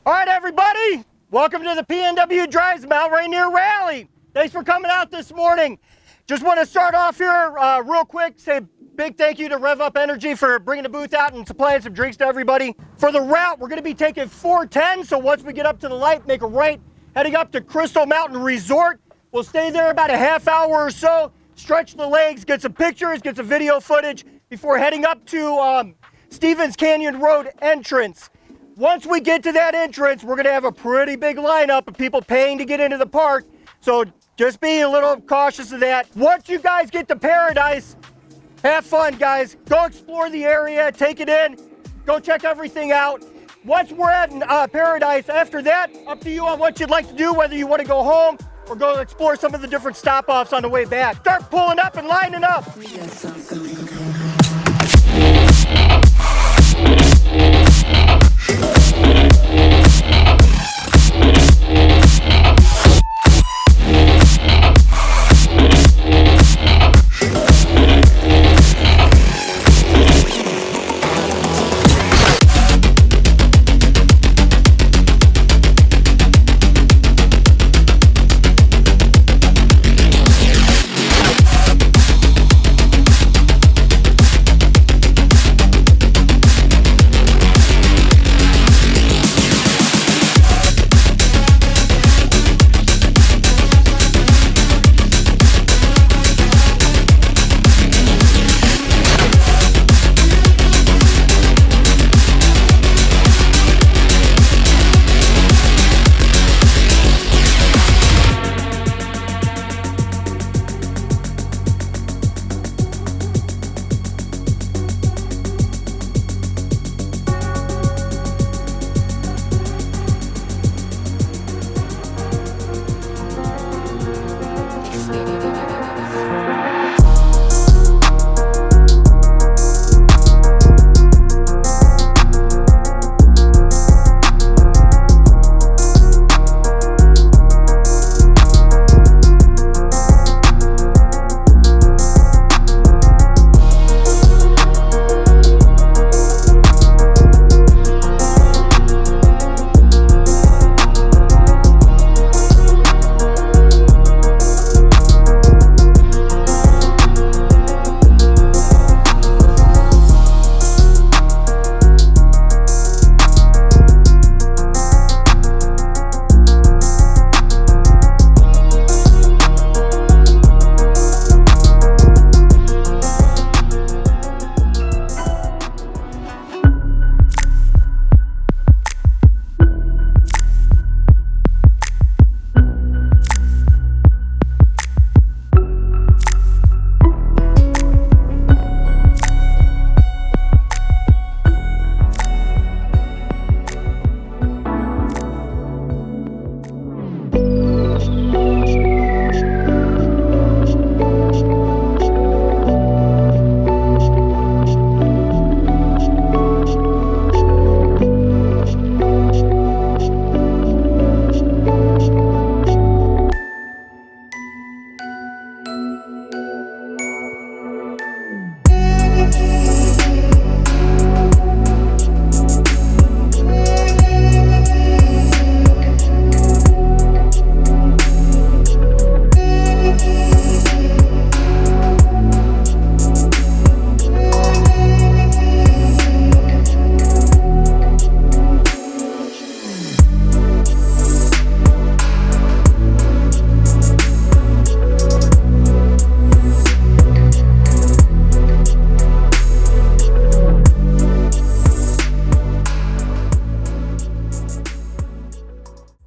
All right, everybody, welcome to the PNW Drives Mount Rainier Rally. Thanks for coming out this morning. Just want to start off here real quick, say big thank you to Rev Up Energy for bringing the booth out and supplying some drinks to everybody. For the route, we're going to be taking 410, so once we get up to the light, make a right, heading up to Crystal Mountain Resort. We'll stay there about a half hour or so, stretch the legs, get some pictures, get some video footage before heading up to Stevens Canyon Road entrance. Once we get to that entrance, we're going to have a pretty big lineup of people paying to get into the park, so just be a little cautious of that. Once you guys get to Paradise, have fun, guys. Go explore the area, take it in, go check everything out. Once we're at Paradise, after that, up to you on what you'd like to do, whether you want to go home or go explore some of the different stop-offs on the way back. Start pulling up and lining up. We got something.